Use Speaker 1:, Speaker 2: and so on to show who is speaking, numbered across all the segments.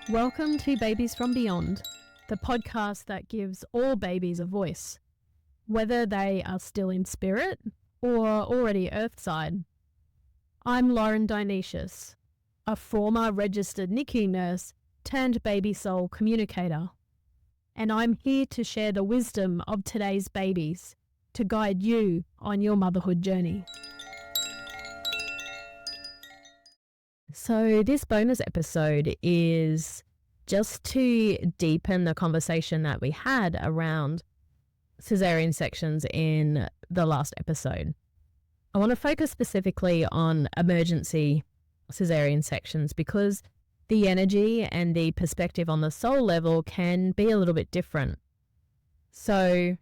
Speaker 1: Welcome to Babies from Beyond, the podcast that gives all babies a voice, whether they are still in spirit or already earthside. I'm Lauren Dionysius, a former registered NICU nurse turned baby soul communicator, and I'm here to share the wisdom of today's babies to guide you on your motherhood journey. So this bonus episode is just to deepen the conversation that we had around Caesarean sections in the last episode. I want to focus specifically on emergency Caesarean sections because the energy and the perspective on the soul level can be a little bit different. So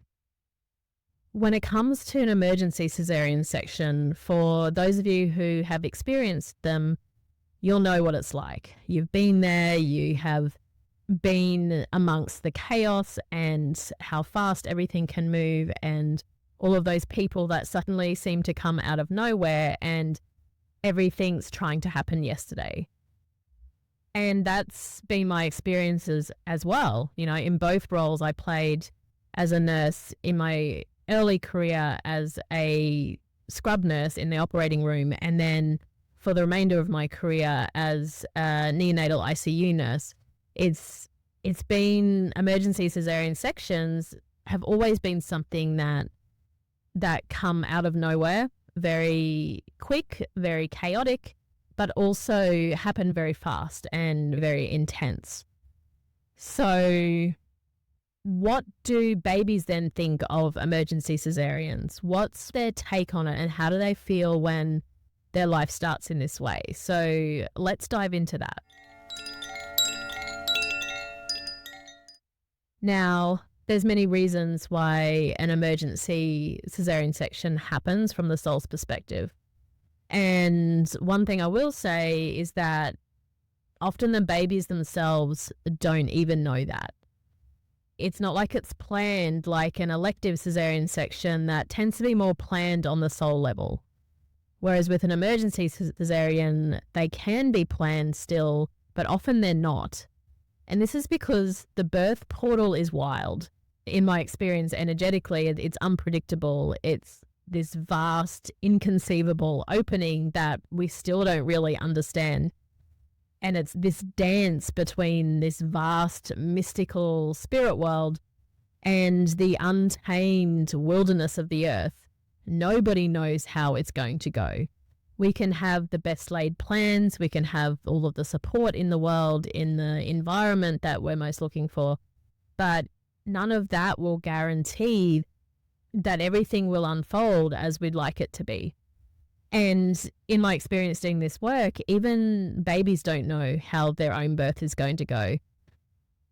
Speaker 1: when it comes to an emergency Caesarean section, for those of you who have experienced them, you'll know what it's like. You've been there, you have been amongst the chaos and how fast everything can move and all of those people that suddenly seem to come out of nowhere and everything's trying to happen yesterday. And that's been my experiences as well. You know, in both roles I played as a nurse in my early career as a scrub nurse in the operating room, and then for the remainder of my career as a neonatal ICU nurse. It's been emergency Caesarean sections have always been something that come out of nowhere, very quick, very chaotic, but also happen very fast and very intense. So what do babies then think of emergency Caesareans? What's their take on it, and how do they feel when their life starts in this way? So let's dive into that. Now, there's many reasons why an emergency Caesarean section happens from the soul's perspective. And one thing I will say is that often the babies themselves don't even know that. It's not like it's planned like an elective Caesarean section that tends to be more planned on the soul level. Whereas with an emergency Caesarean, they can be planned still, but often they're not. And this is because the birth portal is wild. In my experience, energetically, it's unpredictable. It's this vast, inconceivable opening that we still don't really understand. And it's this dance between this vast, mystical spirit world and the untamed wilderness of the earth. Nobody knows how it's going to go. We can have the best laid plans. We can have all of the support in the world, in the environment that we're most looking for. But none of that will guarantee that everything will unfold as we'd like it to be. And in my experience doing this work, even babies don't know how their own birth is going to go.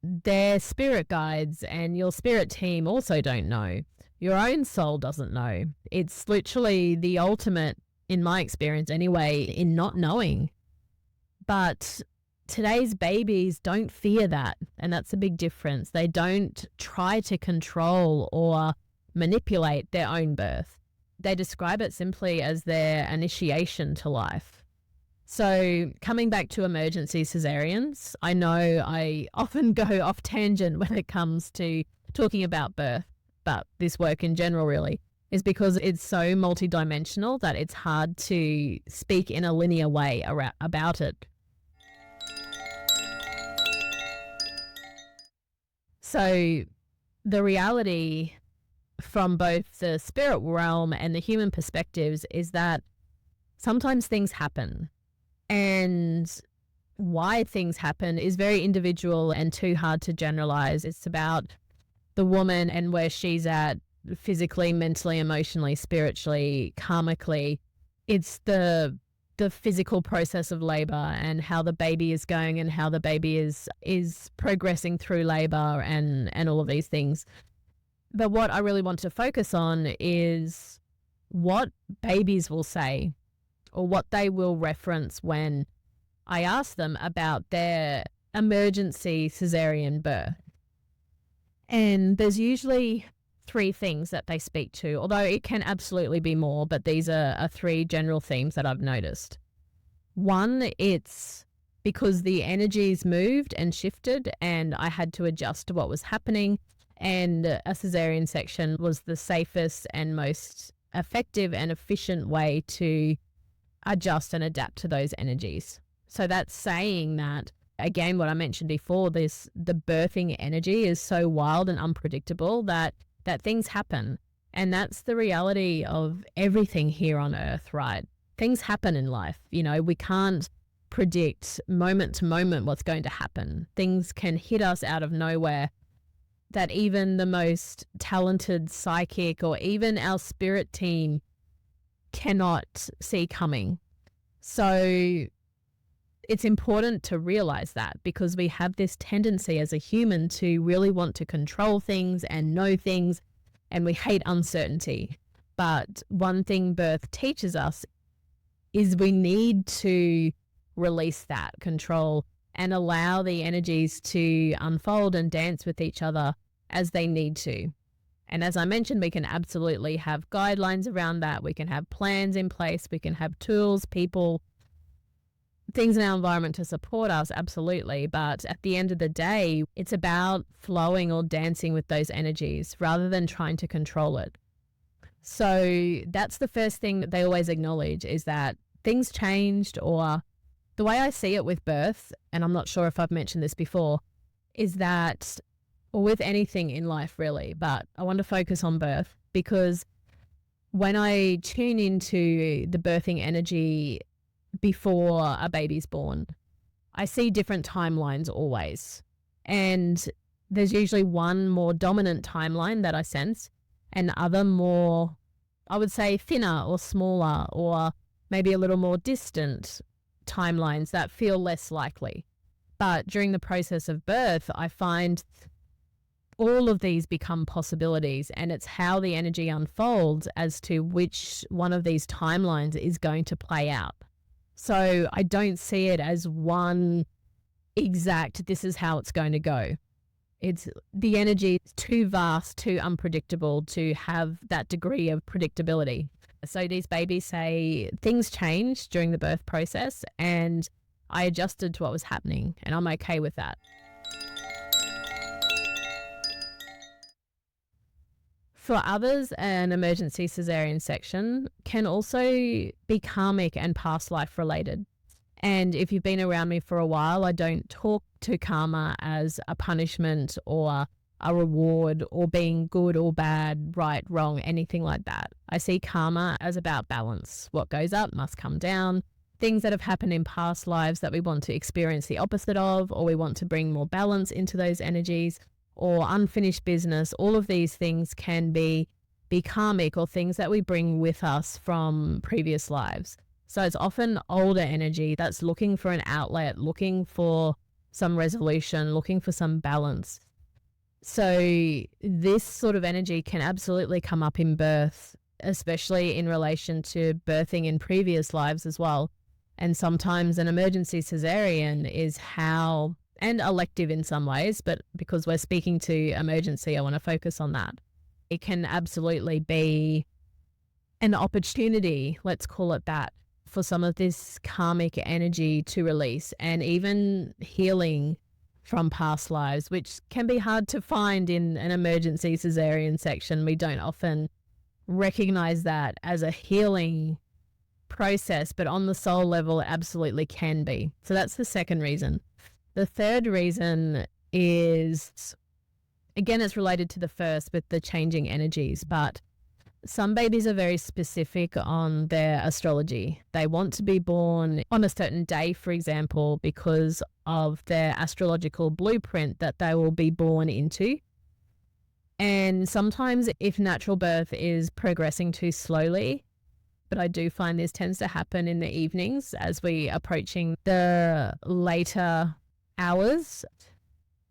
Speaker 1: Their spirit guides and your spirit team also don't know. Your own soul doesn't know. It's literally the ultimate, in my experience anyway, in not knowing. But today's babies don't fear that, and that's a big difference. They don't try to control or manipulate their own birth. They describe it simply as their initiation to life. So coming back to emergency Caesareans, I know I often go off tangent when it comes to talking about birth, but this work in general really is because it's so multidimensional that it's hard to speak in a linear way about it. So the reality from both the spirit realm and the human perspectives is that sometimes things happen, and why things happen is very individual and too hard to generalize. It's about the woman and where she's at physically, mentally, emotionally, spiritually, karmically. It's the physical process of labor and how the baby is going and how the baby is progressing through labor and all of these things. But what I really want to focus on is what babies will say or what they will reference when I ask them about their emergency Caesarean birth. And there's usually 3 things that they speak to, although it can absolutely be more, but these are 3 general themes that I've noticed. One, it's because the energies moved and shifted and I had to adjust to what was happening. And a cesarean section was the safest and most effective and efficient way to adjust and adapt to those energies. So that's saying that, again, what I mentioned before, the birthing energy is so wild and unpredictable that things happen. And that's the reality of everything here on earth, right? Things happen in life. We can't predict moment to moment what's going to happen. Things can hit us out of nowhere that even the most talented psychic or even our spirit team cannot see coming. So it's important to realize that, because we have this tendency as a human to really want to control things and know things, and we hate uncertainty. But one thing birth teaches us is we need to release that control and allow the energies to unfold and dance with each other as they need to. And as I mentioned, we can absolutely have guidelines around that. We can have plans in place. We can have tools, people, things in our environment to support us, absolutely. But at the end of the day, it's about flowing or dancing with those energies rather than trying to control it. So that's the first thing that they always acknowledge, is that things changed. Or the way I see it with birth, and I'm not sure if I've mentioned this before, is that, or with anything in life really, but I want to focus on birth, because when I tune into the birthing energy before a baby's born, I see different timelines always. And there's usually one more dominant timeline that I sense, and other more, I would say, thinner or smaller, or maybe a little more distant timelines that feel less likely. But during the process of birth, I find all of these become possibilities, and it's how the energy unfolds as to which one of these timelines is going to play out. So I don't see it as one exact, this is how it's going to go. It's the energy is too vast, too unpredictable to have that degree of predictability. So these babies say things changed during the birth process, and I adjusted to what was happening, and I'm okay with that. For others, an emergency cesarean section can also be karmic and past life related. And if you've been around me for a while, I don't talk to karma as a punishment or a reward or being good or bad, right, wrong, anything like that. I see karma as about balance. What goes up must come down. Things that have happened in past lives that we want to experience the opposite of, or we want to bring more balance into those energies, or unfinished business. All of these things can be karmic, or things that we bring with us from previous lives. So it's often older energy that's looking for an outlet, looking for some resolution, looking for some balance. So this sort of energy can absolutely come up in birth, especially in relation to birthing in previous lives as well. And sometimes an emergency cesarean is how, and elective in some ways, but because we're speaking to emergency, I want to focus on that. It can absolutely be an opportunity, let's call it that, for some of this karmic energy to release, and even healing from past lives, which can be hard to find in an emergency cesarean section. We don't often recognize that as a healing process, but on the soul level, it absolutely can be. So that's the second reason. The third reason is, again, it's related to the first with the changing energies, but some babies are very specific on their astrology. They want to be born on a certain day, for example, because of their astrological blueprint that they will be born into. And sometimes if natural birth is progressing too slowly, but I do find this tends to happen in the evenings as we approaching the later hours,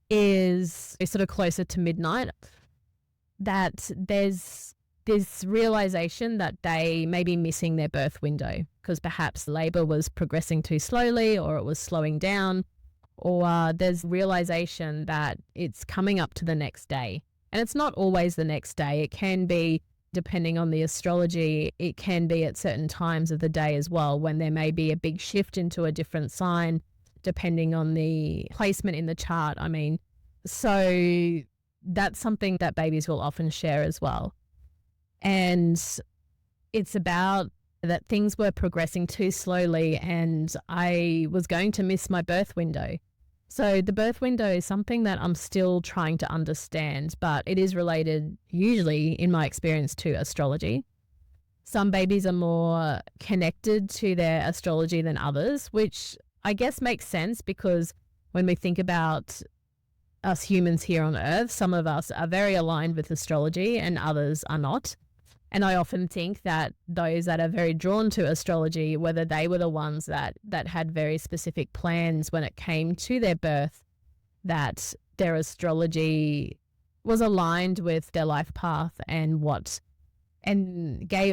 Speaker 1: is sort of closer to midnight, that there's this realization that they may be missing their birth window because perhaps labor was progressing too slowly, or it was slowing down, or there's realization that it's coming up to the next day. And it's not always the next day. It can be, depending on the astrology, it can be at certain times of the day as well, when there may be a big shift into a different sign, depending on the placement in the chart. I mean, so that's something that babies will often share as well. And it's about that things were progressing too slowly and I was going to miss my birth window. So the birth window is something that I'm still trying to understand, but it is related usually, in my experience, to astrology. Some babies are more connected to their astrology than others, which I guess makes sense because when we think about us humans here on Earth, some of us are very aligned with astrology and others are not. And I often think that those that are very drawn to astrology, whether they were the ones that had very specific plans when it came to their birth, that their astrology was aligned with their life path and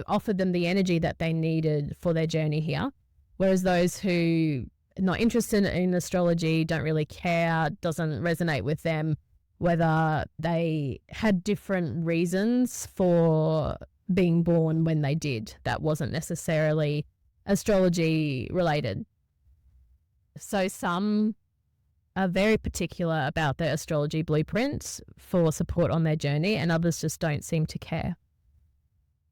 Speaker 1: offered them the energy that they needed for their journey here. Whereas those who are not interested in astrology, don't really care, doesn't resonate with them, whether they had different reasons for being born when they did, that wasn't necessarily astrology related. So some are very particular about their astrology blueprints for support on their journey, and others just don't seem to care.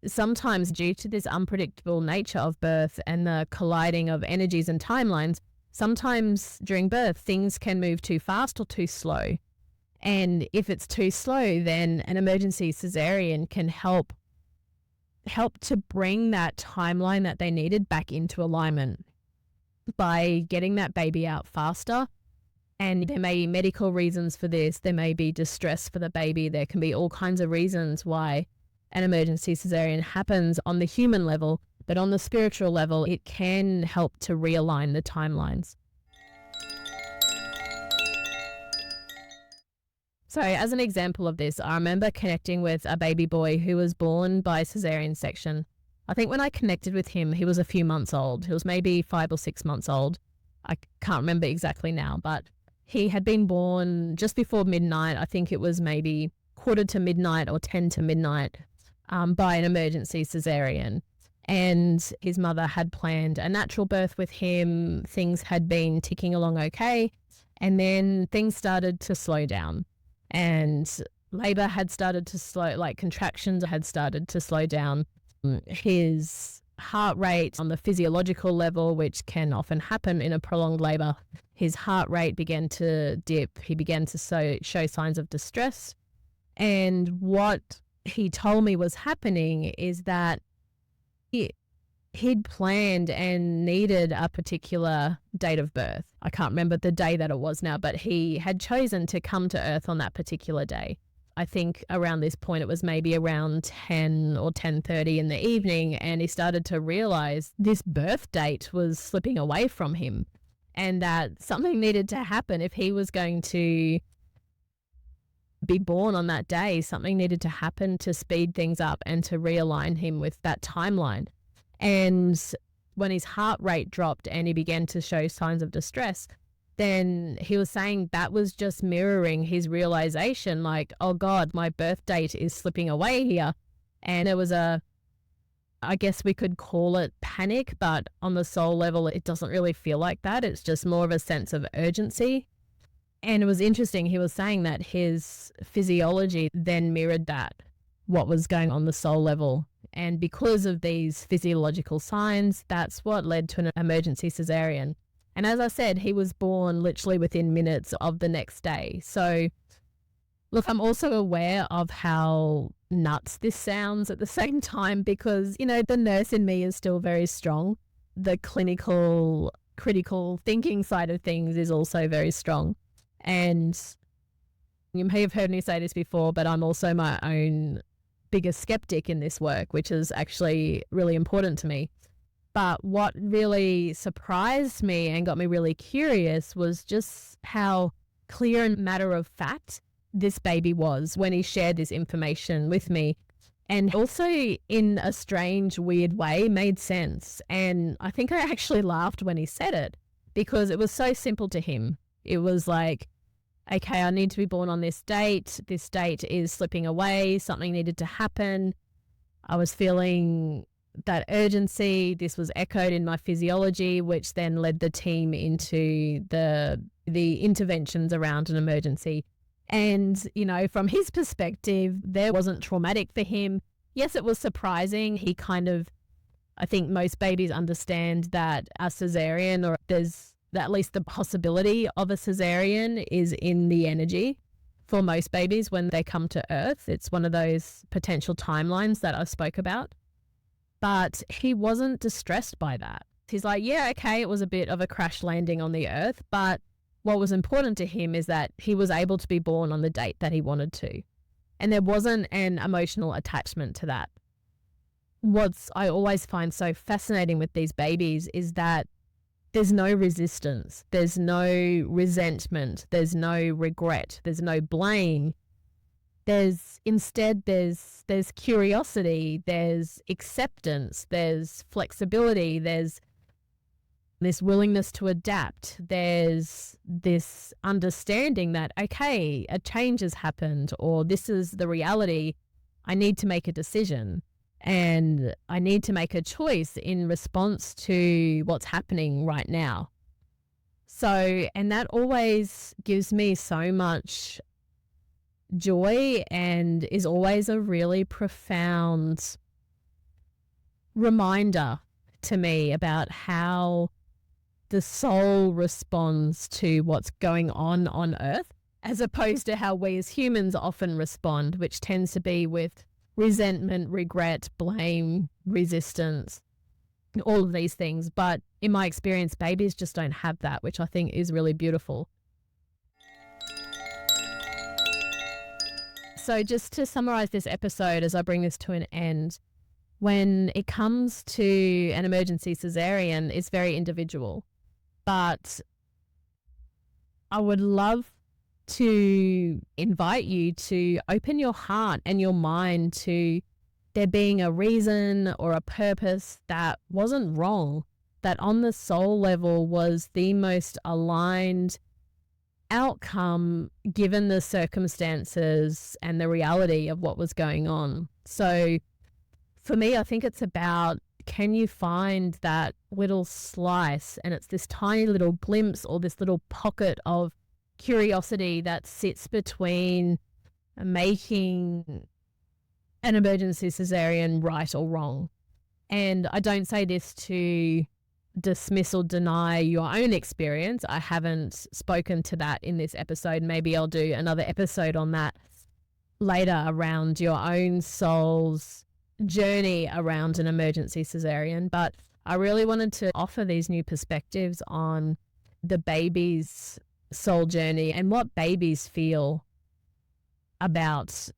Speaker 1: Sometimes due to this unpredictable nature of birth and the colliding of energies and timelines, sometimes during birth things can move too fast or too slow. And if it's too slow, then an emergency Caesarean can help to bring that timeline that they needed back into alignment by getting that baby out faster. And there may be medical reasons for this. There may be distress for the baby. There can be all kinds of reasons why an emergency Caesarean happens on the human level, but on the spiritual level, it can help to realign the timelines. So as an example of this, I remember connecting with a baby boy who was born by Caesarean section. I think when I connected with him, he was a few months old. He was maybe 5 or 6 months old. I can't remember exactly now, but he had been born just before midnight. I think it was maybe 1:45 to midnight or 10 to midnight by an emergency Caesarean. And his mother had planned a natural birth with him. Things had been ticking along okay. And then things started to slow down. And labor had started to slow, like contractions had started to slow down. His heart rate on the physiological level, which can often happen in a prolonged labor, his heart rate began to dip. He began to show signs of distress. And what he told me was happening is that he'd planned and needed a particular date of birth. I can't remember the day that it was now, but he had chosen to come to Earth on that particular day. I think around this point it was maybe around 10 or 10:30 in the evening, and he started to realize this birth date was slipping away from him and that something needed to happen if he was going to be born on that day. Something needed to happen to speed things up and to realign him with that timeline. And when his heart rate dropped and he began to show signs of distress, then he was saying that was just mirroring his realization, like, oh God, my birth date is slipping away here. And there was I guess we could call it panic, but on the soul level, it doesn't really feel like that. It's just more of a sense of urgency. And it was interesting. He was saying that his physiology then mirrored that, what was going on the soul level. And because of these physiological signs, that's what led to an emergency Caesarean. And as I said, he was born literally within minutes of the next day. So look, I'm also aware of how nuts this sounds at the same time because, you know, the nurse in me is still very strong. The clinical, critical thinking side of things is also very strong. And you may have heard me say this before, but I'm also my own biggest skeptic in this work, which is actually really important to me. But what really surprised me and got me really curious was just how clear and matter of fact this baby was when he shared this information with me. And also in a strange, weird way made sense. And I think I actually laughed when he said it because it was so simple to him. It was like, okay, I need to be born on this date. This date is slipping away. Something needed to happen. I was feeling that urgency. This was echoed in my physiology, which then led the team into the interventions around an emergency. And, you know, from his perspective, there wasn't traumatic for him. Yes, it was surprising. He kind of, I think most babies understand that a cesarean, or there's at least the possibility of a cesarean, is in the energy for most babies when they come to Earth. It's one of those potential timelines that I spoke about. But he wasn't distressed by that. He's like, yeah, okay, it was a bit of a crash landing on the Earth, but what was important to him is that he was able to be born on the date that he wanted to. And there wasn't an emotional attachment to that. What I always find so fascinating with these babies is that there's no resistance, there's no resentment, there's no regret, there's no blame. Instead there's curiosity, there's acceptance, there's flexibility, there's this willingness to adapt, there's this understanding that, okay, a change has happened, or this is the reality. I need to make a decision. And I need to make a choice in response to what's happening right now. So, and that always gives me so much joy and is always a really profound reminder to me about how the soul responds to what's going on Earth, as opposed to how we as humans often respond, which tends to be with resentment, regret, blame, resistance, all of these things. But in my experience, babies just don't have that, which I think is really beautiful. So just to summarize this episode as I bring this to an end, when it comes to an emergency cesarean, it's very individual. But I would love to invite you to open your heart and your mind to there being a reason or a purpose that wasn't wrong, that on the soul level was the most aligned outcome given the circumstances and the reality of what was going on. So for me, I think it's about, can you find that little slice, and it's this tiny little glimpse or this little pocket of curiosity that sits between making an emergency cesarean right or wrong. And I don't say this to dismiss or deny your own experience. I haven't spoken to that in this episode. Maybe I'll do another episode on that later around your own soul's journey around an emergency cesarean. But I really wanted to offer these new perspectives on the baby's soul journey and what babies feel about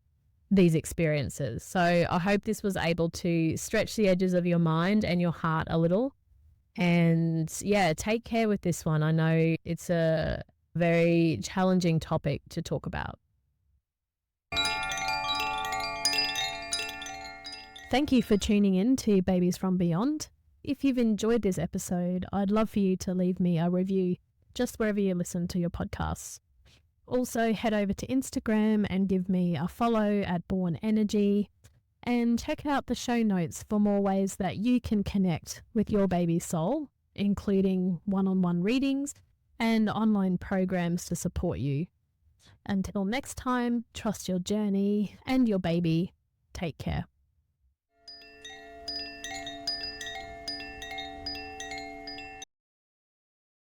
Speaker 1: these experiences. So I hope this was able to stretch the edges of your mind and your heart a little. And yeah, take care with this one. I know it's a very challenging topic to talk about. Thank you for tuning in to Babies from Beyond. If you've enjoyed this episode, I'd love for you to leave me a review just wherever you listen to your podcasts. Also, head over to Instagram and give me a follow at Born Energy, and check out the show notes for more ways that you can connect with your baby's soul, including one-on-one readings and online programs to support you. Until next time, trust your journey and your baby. Take care.